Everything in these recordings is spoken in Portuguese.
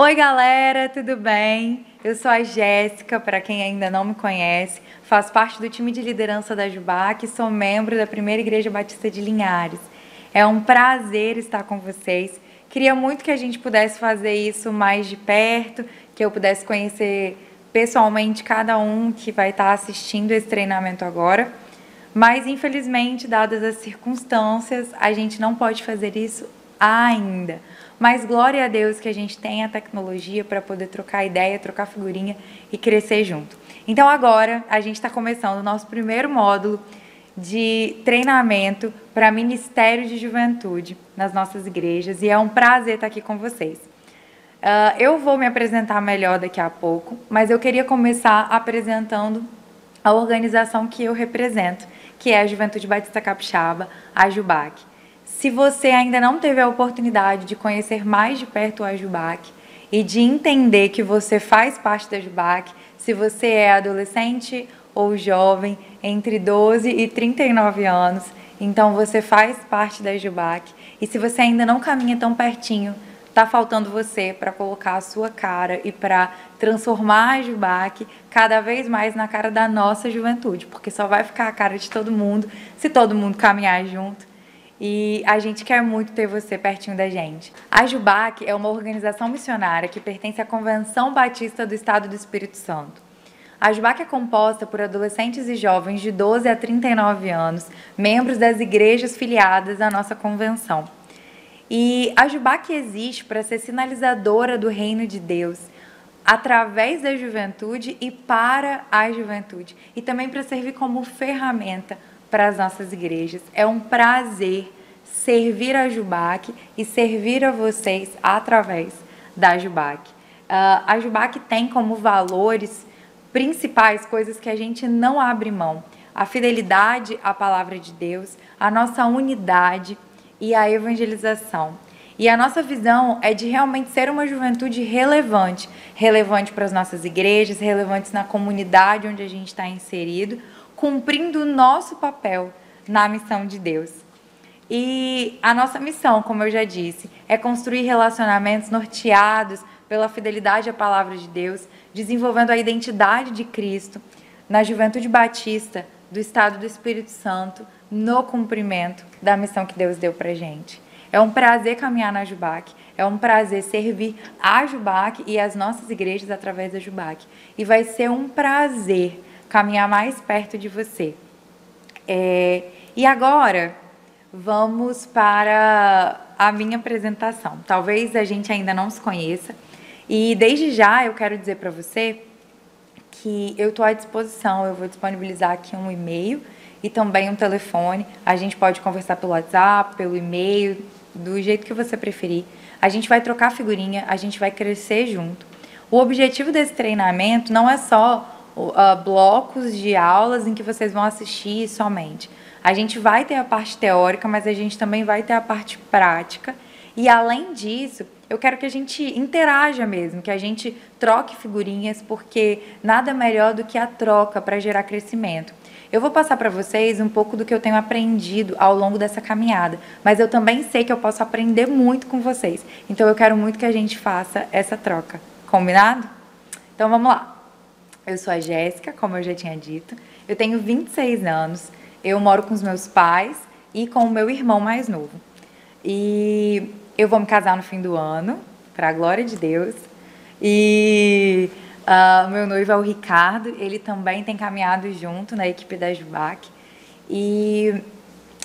Oi, galera, tudo bem? Eu sou a Jéssica, para quem ainda não me conhece, faço parte do time de liderança da Jubac e sou membro da Primeira Igreja Batista de Linhares. É um prazer estar com vocês. Queria muito que a gente pudesse fazer isso mais de perto, que eu pudesse conhecer pessoalmente cada um que vai estar assistindo esse treinamento agora. Mas, infelizmente, dadas as circunstâncias, a gente não pode fazer isso ainda. Mas glória a Deus que a gente tem a tecnologia para poder trocar ideia, trocar figurinha e crescer junto. Então agora a gente está começando o nosso primeiro módulo de treinamento para Ministério de Juventude nas nossas igrejas e é um prazer estar aqui com vocês. Eu vou me apresentar melhor daqui a pouco, mas eu queria começar apresentando a organização que eu represento, que é a Juventude Batista Capixaba, a Jubac. Se você ainda não teve a oportunidade de conhecer mais de perto a Jubac e de entender que você faz parte da Jubac, se você é adolescente ou jovem entre 12 e 39 anos, então você faz parte da Jubac. E se você ainda não caminha tão pertinho, está faltando você para colocar a sua cara e para transformar a Jubac cada vez mais na cara da nossa juventude, porque só vai ficar a cara de todo mundo se todo mundo caminhar junto. E a gente quer muito ter você pertinho da gente. A Jubac é uma organização missionária que pertence à Convenção Batista do Estado do Espírito Santo. A Jubac é composta por adolescentes e jovens de 12 a 39 anos, membros das igrejas filiadas à nossa convenção. E a Jubac existe para ser sinalizadora do reino de Deus, através da juventude e para a juventude. E também para servir como ferramenta para as nossas igrejas. É um prazer servir a Jubac e servir a vocês através da Jubac. A Jubac tem como valores principais coisas que a gente não abre mão: a fidelidade à palavra de Deus, a nossa unidade e a evangelização. E a nossa visão é de realmente ser uma juventude relevante, relevante para as nossas igrejas, relevantes na comunidade onde a gente está inserido, cumprindo o nosso papel na missão de Deus. E a nossa missão, como eu já disse, é construir relacionamentos norteados pela fidelidade à palavra de Deus, desenvolvendo a identidade de Cristo na juventude batista do Estado do Espírito Santo, no cumprimento da missão que Deus deu para a gente. É um prazer caminhar na Jubac, é um prazer servir a Jubac e as nossas igrejas através da Jubac. E vai ser um prazer caminhar mais perto de você. E agora, vamos para a minha apresentação. Talvez a gente ainda não se conheça. E desde já eu quero dizer para você que eu estou à disposição. Eu vou disponibilizar aqui um e-mail e também um telefone. A gente pode conversar pelo WhatsApp, pelo e-mail, do jeito que você preferir. A gente vai trocar figurinha, a gente vai crescer junto. O objetivo desse treinamento não é só blocos de aulas em que vocês vão assistir somente. A gente vai ter a parte teórica, mas a gente também vai ter a parte prática. E além disso, eu quero que a gente interaja mesmo, que a gente troque figurinhas, porque nada melhor do que a troca para gerar crescimento. Eu vou passar para vocês um pouco do que eu tenho aprendido ao longo dessa caminhada, mas eu também sei que eu posso aprender muito com vocês. Então eu quero muito que a gente faça essa troca. Combinado? Então vamos lá. Eu sou a Jéssica, como eu já tinha dito. Eu tenho 26 anos. Eu moro com os meus pais e com o meu irmão mais novo. E eu vou me casar no fim do ano, para a glória de Deus. E o meu noivo é o Ricardo. Ele também tem caminhado junto na equipe da Jubac. E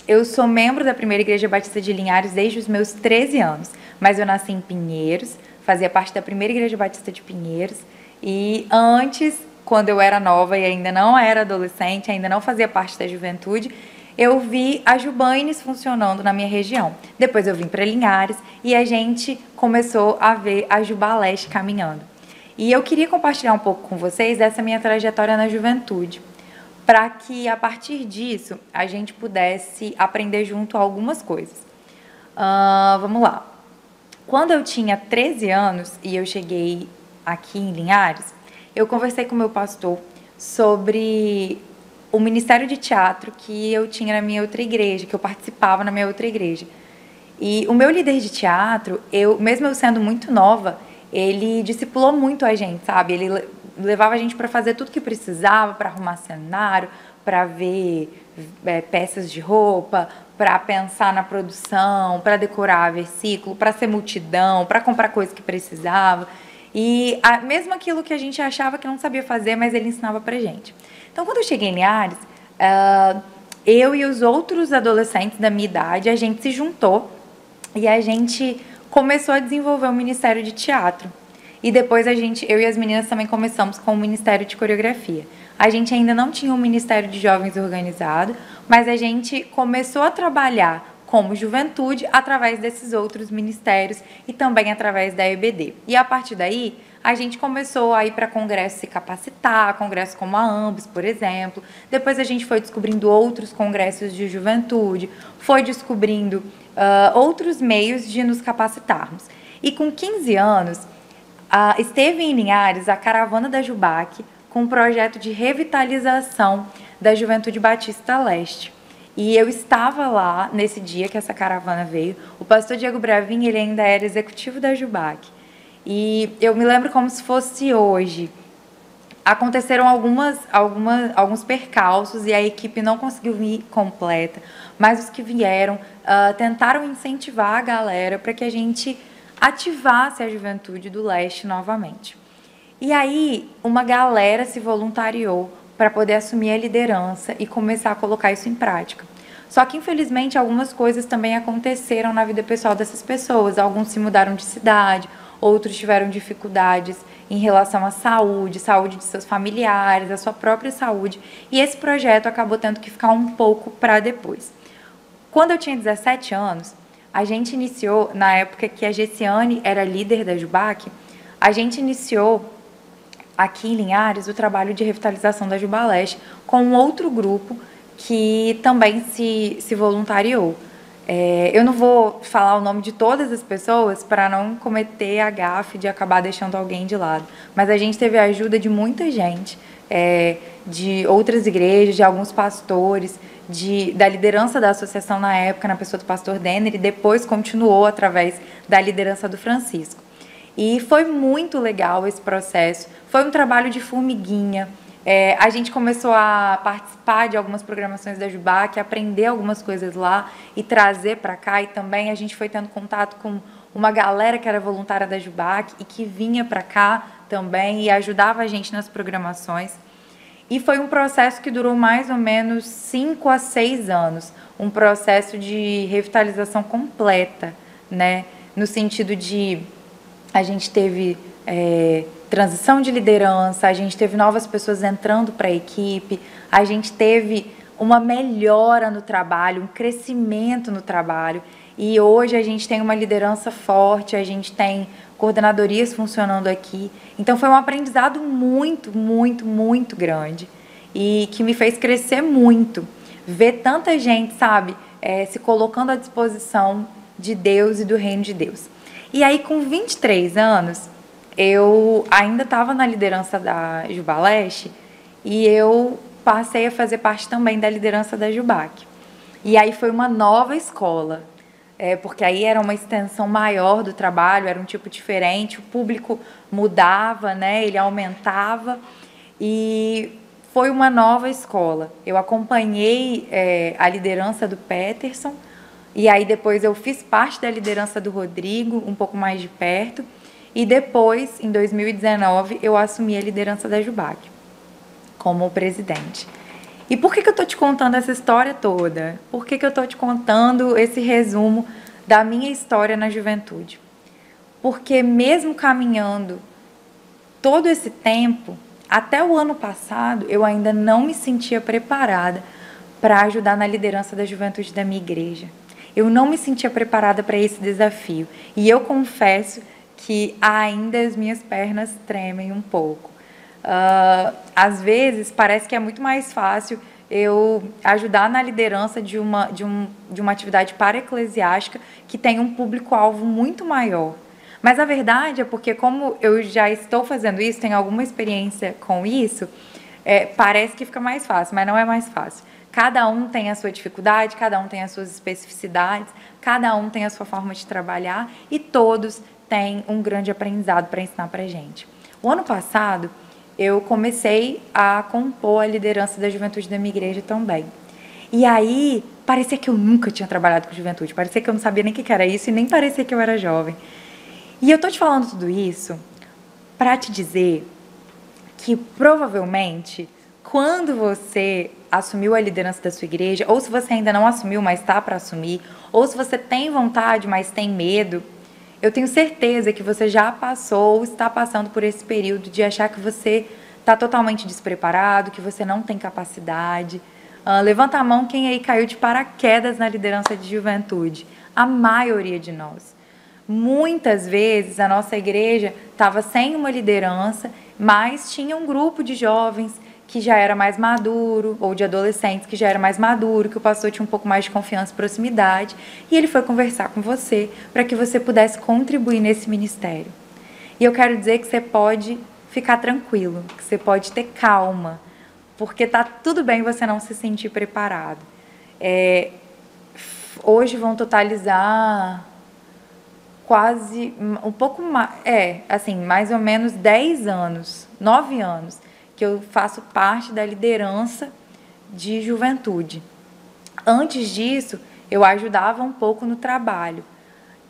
eu sou membro da Primeira Igreja Batista de Linhares desde os meus 13 anos. Mas eu nasci em Pinheiros, fazia parte da Primeira Igreja Batista de Pinheiros. E antes, quando eu era nova e ainda não era adolescente, ainda não fazia parte da juventude, eu vi a Jubaines funcionando na minha região. Depois eu vim para Linhares e a gente começou a ver a Jubaleste caminhando. E eu queria compartilhar um pouco com vocês dessa minha trajetória na juventude, para que a partir disso a gente pudesse aprender junto algumas coisas. Vamos lá. Quando eu tinha 13 anos e eu cheguei aqui em Linhares, eu conversei com o meu pastor sobre o ministério de teatro que eu tinha na minha outra igreja, que eu participava na minha outra igreja. E o meu líder de teatro, mesmo eu sendo muito nova, ele discipulou muito a gente, sabe? Ele levava a gente para fazer tudo que precisava, para arrumar cenário, para ver peças de roupa, para pensar na produção, para decorar versículo, para ser multidão, para comprar coisa que precisava. E mesmo aquilo que a gente achava que não sabia fazer, mas ele ensinava pra gente. Então, quando eu cheguei em Linhares, eu e os outros adolescentes da minha idade, a gente se juntou e a gente começou a desenvolver um ministério de teatro. E depois eu e as meninas também começamos com o ministério de coreografia. A gente ainda não tinha um ministério de jovens organizado, mas a gente começou a trabalhar como juventude através desses outros ministérios e também através da EBD. E a partir daí, a gente começou a ir para congressos se capacitar, congressos como a AMBS, por exemplo. Depois a gente foi descobrindo outros congressos de juventude, foi descobrindo outros meios de nos capacitarmos. E com 15 anos, esteve em Linhares a Caravana da Jubac, com um projeto de revitalização da Juventude Batista Leste. E eu estava lá nesse dia que essa caravana veio. O pastor Diego Bravin, ele ainda era executivo da Jubac. E eu me lembro como se fosse hoje. Aconteceram alguns percalços e a equipe não conseguiu vir completa, mas os que vieram tentaram incentivar a galera para que a gente ativasse a juventude do leste novamente. E aí, uma galera se voluntariou para poder assumir a liderança e começar a colocar isso em prática. Só que, infelizmente, algumas coisas também aconteceram na vida pessoal dessas pessoas. Alguns se mudaram de cidade, outros tiveram dificuldades em relação à saúde de seus familiares, a sua própria saúde. E esse projeto acabou tendo que ficar um pouco para depois. Quando eu tinha 17 anos, a gente iniciou, na época que a Gessiane era líder da Jubac, a gente iniciou aqui em Linhares o trabalho de revitalização da Juba Leste com um outro grupo que também se voluntariou. Eu não vou falar o nome de todas as pessoas para não cometer a gafe de acabar deixando alguém de lado, mas a gente teve a ajuda de muita gente, de outras igrejas, de alguns pastores, da liderança da associação na época, na pessoa do pastor Denner, e depois continuou através da liderança do Francisco. E foi muito legal esse processo, foi um trabalho de formiguinha. A gente começou a participar de algumas programações da Jubac, aprender algumas coisas lá e trazer para cá, e também a gente foi tendo contato com uma galera que era voluntária da Jubac e que vinha para cá também e ajudava a gente nas programações. E foi um processo que durou mais ou menos 5 a 6 anos, um processo de revitalização completa, né? No sentido de a gente teve transição de liderança, a gente teve novas pessoas entrando para a equipe, a gente teve uma melhora no trabalho, um crescimento no trabalho. E hoje a gente tem uma liderança forte, a gente tem coordenadorias funcionando aqui. Então foi um aprendizado muito, muito, muito grande e que me fez crescer muito. Ver tanta gente, sabe, se colocando à disposição de Deus e do reino de Deus. E aí, com 23 anos, eu ainda estava na liderança da Juba Leste e eu passei a fazer parte também da liderança da Jubac. E aí foi uma nova escola, porque aí era uma extensão maior do trabalho, era um tipo diferente, o público mudava, né, ele aumentava e foi uma nova escola. Eu acompanhei a liderança do Peterson, e aí depois eu fiz parte da liderança do Rodrigo, um pouco mais de perto. E depois, em 2019, eu assumi a liderança da Jubac, como presidente. E por que eu estou te contando essa história toda? Por que eu estou te contando esse resumo da minha história na juventude? Porque mesmo caminhando todo esse tempo, até o ano passado, eu ainda não me sentia preparada para ajudar na liderança da juventude da minha igreja. Eu não me sentia preparada para esse desafio. E eu confesso que ainda as minhas pernas tremem um pouco. Às vezes, parece que é muito mais fácil eu ajudar na liderança de uma atividade para-eclesiástica que tem um público-alvo muito maior. Mas a verdade é porque, como eu já estou fazendo isso, tenho alguma experiência com isso, parece que fica mais fácil, mas não é mais fácil. Cada um tem a sua dificuldade, cada um tem as suas especificidades, cada um tem a sua forma de trabalhar e todos tem um grande aprendizado para ensinar para a gente. O ano passado, eu comecei a compor a liderança da juventude da minha igreja também. E aí, parecia que eu nunca tinha trabalhado com juventude, parecia que eu não sabia nem o que era isso e nem parecia que eu era jovem. E eu tô te falando tudo isso para te dizer que provavelmente, quando você assumiu a liderança da sua igreja, ou se você ainda não assumiu, mas está para assumir, ou se você tem vontade, mas tem medo, eu tenho certeza que você já passou ou está passando por esse período de achar que você está totalmente despreparado, que você não tem capacidade. Levanta a mão quem aí caiu de paraquedas na liderança de juventude. A maioria de nós. Muitas vezes a nossa igreja estava sem uma liderança, mas tinha um grupo de jovens que já era mais maduro, ou de adolescentes que já era mais maduro, que o pastor tinha um pouco mais de confiança e proximidade, e ele foi conversar com você para que você pudesse contribuir nesse ministério. E eu quero dizer que você pode ficar tranquilo, que você pode ter calma, porque tá tudo bem você não se sentir preparado. Hoje vão totalizar quase, um pouco mais, assim, mais ou menos 10 anos, 9 anos, que eu faço parte da liderança de juventude. Antes disso, eu ajudava um pouco no trabalho.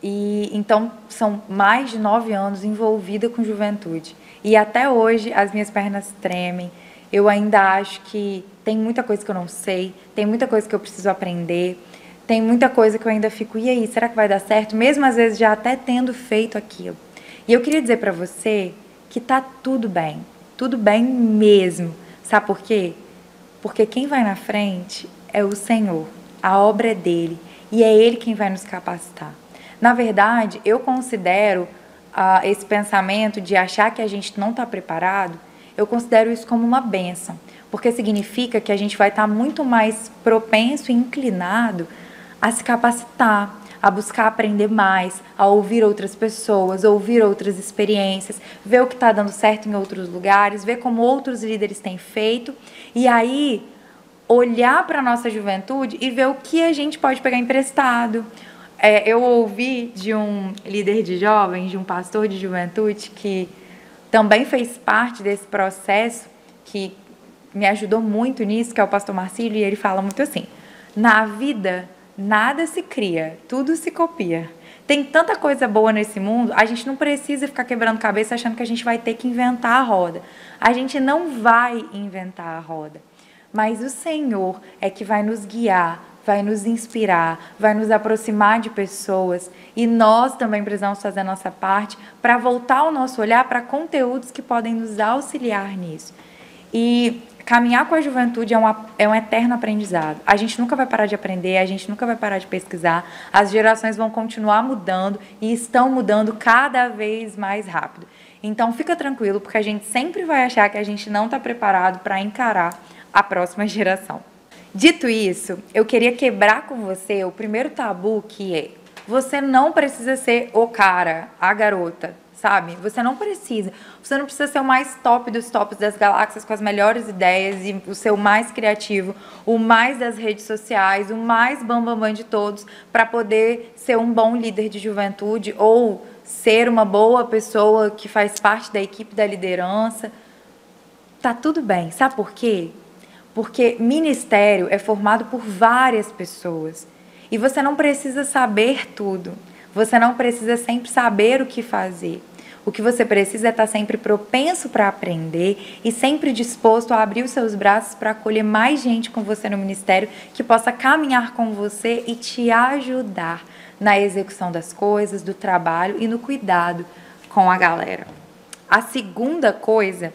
E então, são mais de 9 anos envolvida com juventude. E até hoje, as minhas pernas tremem. Eu ainda acho que tem muita coisa que eu não sei, tem muita coisa que eu preciso aprender, tem muita coisa que eu ainda fico, e aí, será que vai dar certo? Mesmo às vezes já até tendo feito aquilo. E eu queria dizer para você que tá tudo bem mesmo. Sabe por quê? Porque quem vai na frente é o Senhor, a obra é dele, e é ele quem vai nos capacitar. Na verdade, eu considero esse pensamento de achar que a gente não está preparado, eu considero isso como uma bênção, porque significa que a gente vai estar muito mais propenso e inclinado a se capacitar, a buscar aprender mais, a ouvir outras pessoas, ouvir outras experiências, ver o que está dando certo em outros lugares, ver como outros líderes têm feito, e aí olhar para a nossa juventude e ver o que a gente pode pegar emprestado. Eu ouvi de um líder de jovens, de um pastor de juventude, que também fez parte desse processo, que me ajudou muito nisso, que é o pastor Marcílio, e ele fala muito assim: na vida, nada se cria, tudo se copia. Tem tanta coisa boa nesse mundo, a gente não precisa ficar quebrando cabeça achando que a gente vai ter que inventar a roda. A gente não vai inventar a roda, mas o Senhor é que vai nos guiar, vai nos inspirar, vai nos aproximar de pessoas, e nós também precisamos fazer a nossa parte para voltar o nosso olhar para conteúdos que podem nos auxiliar nisso. E caminhar com a juventude é um eterno aprendizado. A gente nunca vai parar de aprender, a gente nunca vai parar de pesquisar, as gerações vão continuar mudando e estão mudando cada vez mais rápido. Então fica tranquilo, porque a gente sempre vai achar que a gente não está preparado para encarar a próxima geração. Dito isso, eu queria quebrar com você o primeiro tabu, que é: você não precisa ser o cara, a garota, sabe? Você não precisa ser o mais top dos tops das galáxias, com as melhores ideias e o seu mais criativo, o mais das redes sociais, o mais bambambam de todos, para poder ser um bom líder de juventude ou ser uma boa pessoa que faz parte da equipe da liderança. Tá tudo bem, sabe por quê? Porque ministério é formado por várias pessoas. E você não precisa saber tudo. Você não precisa sempre saber o que fazer. O que você precisa é estar sempre propenso para aprender e sempre disposto a abrir os seus braços para acolher mais gente com você no ministério, que possa caminhar com você e te ajudar na execução das coisas, do trabalho e no cuidado com a galera. A segunda coisa,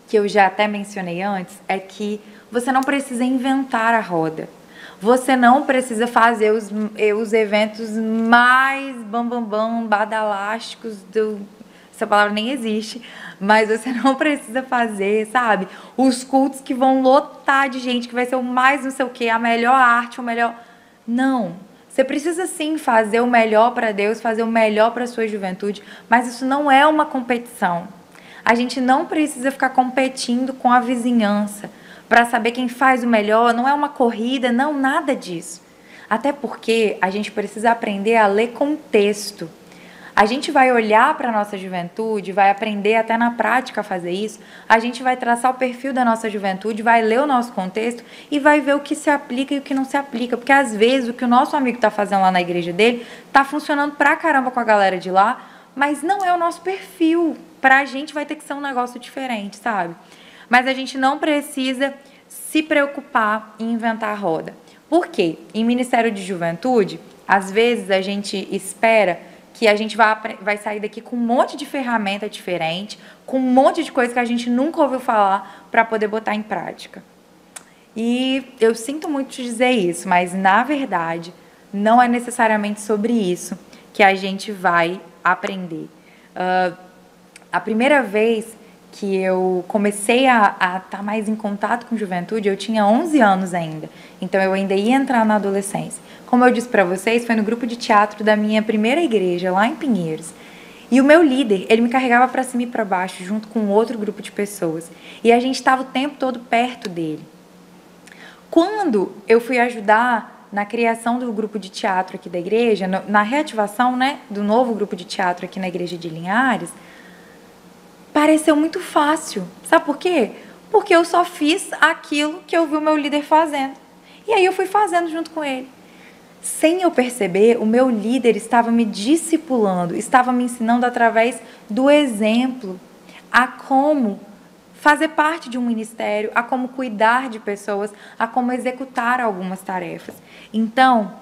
que eu já até mencionei antes, é que você não precisa inventar a roda. Você não precisa fazer os eventos mais bambambam, badalásticos, essa palavra nem existe, mas você não precisa fazer, sabe? Os cultos que vão lotar de gente, que vai ser o mais não sei o quê, a melhor arte, o melhor... Não. Você precisa sim fazer o melhor para Deus, fazer o melhor para a sua juventude, mas isso não é uma competição. A gente não precisa ficar competindo com a vizinhança para saber quem faz o melhor, não é uma corrida, não, nada disso. Até porque a gente precisa aprender a ler contexto. A gente vai olhar para a nossa juventude, vai aprender até na prática a fazer isso, a gente vai traçar o perfil da nossa juventude, vai ler o nosso contexto e vai ver o que se aplica e o que não se aplica, porque às vezes o que o nosso amigo está fazendo lá na igreja dele está funcionando pra caramba com a galera de lá, mas não é o nosso perfil. Pra gente vai ter que ser um negócio diferente, sabe? Mas a gente não precisa se preocupar em inventar a roda. Por quê? Em Ministério de Juventude, às vezes a gente espera que a gente vai sair daqui com um monte de ferramenta diferente, com um monte de coisa que a gente nunca ouviu falar para poder botar em prática. E eu sinto muito te dizer isso, mas na verdade não é necessariamente sobre isso que a gente vai aprender. A primeira vez que eu comecei a estar mais em contato com juventude, eu tinha 11 anos ainda, então eu ainda ia entrar na adolescência. Como eu disse para vocês, foi no grupo de teatro da minha primeira igreja, lá em Pinheiros. E o meu líder, ele me carregava para cima e para baixo, junto com outro grupo de pessoas. E a gente estava o tempo todo perto dele. Quando eu fui ajudar na criação do grupo de teatro aqui da igreja, na reativação, né, do novo grupo de teatro aqui na igreja de Linhares, pareceu muito fácil. Sabe por quê? Porque eu só fiz aquilo que eu vi o meu líder fazendo. E aí eu fui fazendo junto com ele. Sem eu perceber, o meu líder estava me discipulando, estava me ensinando através do exemplo a como fazer parte de um ministério, a como cuidar de pessoas, a como executar algumas tarefas. Então,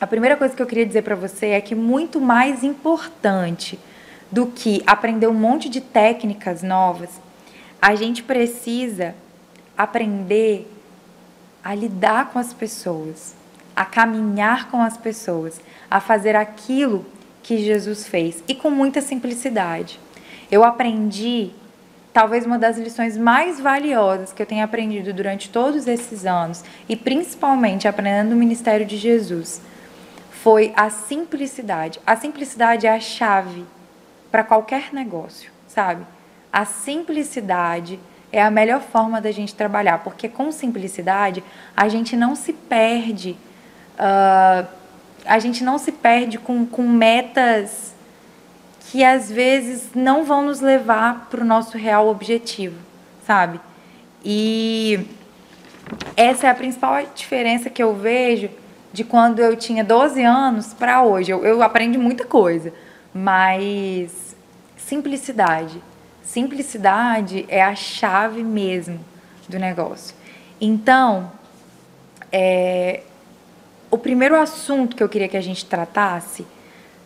a primeira coisa que eu queria dizer para você é que muito mais importante do que aprender um monte de técnicas novas, a gente precisa aprender a lidar com as pessoas, a caminhar com as pessoas, a fazer aquilo que Jesus fez e com muita simplicidade. Eu aprendi, talvez uma das lições mais valiosas que eu tenho aprendido durante todos esses anos e principalmente aprendendo no ministério de Jesus, foi a simplicidade. A simplicidade é a chave para qualquer negócio, sabe? A simplicidade é a melhor forma da gente trabalhar, porque com simplicidade a gente não se perde. A gente não se perde com metas que às vezes não vão nos levar para o nosso real objetivo, sabe? E essa é a principal diferença que eu vejo de quando eu tinha 12 anos para hoje. Eu aprendi muita coisa, mas simplicidade. Simplicidade é a chave mesmo do negócio. Então, o primeiro assunto que eu queria que a gente tratasse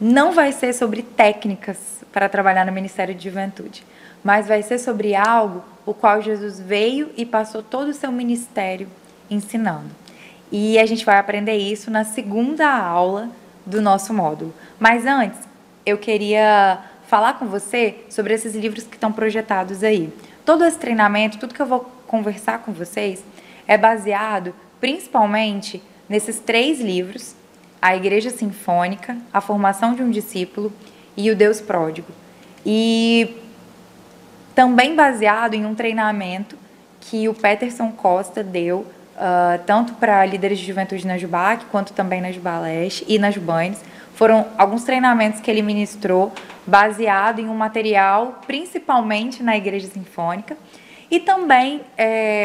não vai ser sobre técnicas para trabalhar no Ministério de Juventude, mas vai ser sobre algo o qual Jesus veio e passou todo o seu ministério ensinando. E a gente vai aprender isso na segunda aula do nosso módulo. Mas antes, eu queria falar com você sobre esses livros que estão projetados aí. Todo esse treinamento, tudo que eu vou conversar com vocês, é baseado principalmente nesses 3 livros: A Igreja Sinfônica, A Formação de um Discípulo e O Deus Pródigo. E também baseado em um treinamento que o Peterson Costa deu, tanto para líderes de juventude na Jubac, quanto também na Jubaleste e na Jubanes. Foram alguns treinamentos que ele ministrou, baseado em um material, principalmente na Igreja Sinfônica. E também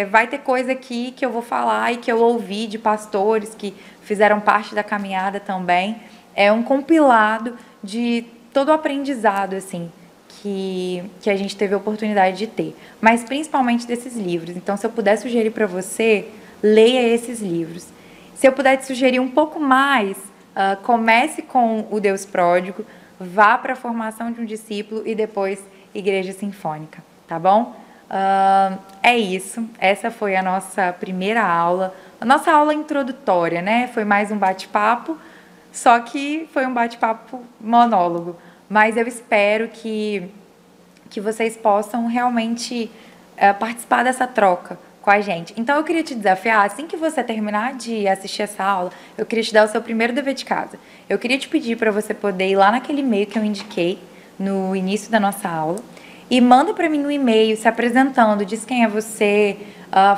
vai ter coisa aqui que eu vou falar e que eu ouvi de pastores que fizeram parte da caminhada também. É um compilado de todo o aprendizado assim, que a gente teve a oportunidade de ter. Mas principalmente desses livros. Então, se eu puder sugerir para você, leia esses livros. Se eu puder te sugerir um pouco mais, comece com O Deus Pródigo, vá para a Formação de um Discípulo e depois Igreja Sinfônica, tá bom? É isso, essa foi a nossa primeira aula, a nossa aula introdutória, né? Foi mais um bate-papo, só que foi um bate-papo monólogo, mas eu espero que vocês possam realmente participar dessa troca com a gente. Então eu queria te desafiar, assim que você terminar de assistir essa aula, eu queria te dar o seu primeiro dever de casa. Eu queria te pedir para você poder ir lá naquele e-mail que eu indiquei no início da nossa aula, e manda para mim um e-mail se apresentando, diz quem é você,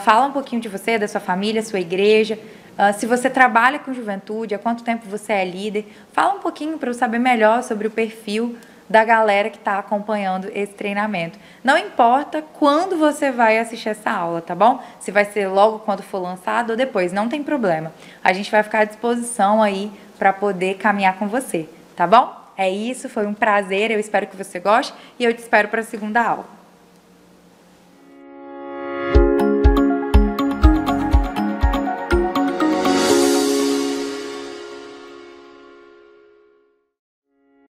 fala um pouquinho de você, da sua família, sua igreja, Se você trabalha com juventude, há quanto tempo você é líder, fala um pouquinho para eu saber melhor sobre o perfil da galera que está acompanhando esse treinamento. Não importa quando você vai assistir essa aula, tá bom? Se vai ser logo quando for lançado ou depois, não tem problema. A gente vai ficar à disposição aí para poder caminhar com você, tá bom? É isso, foi um prazer, eu espero que você goste e eu te espero para a segunda aula.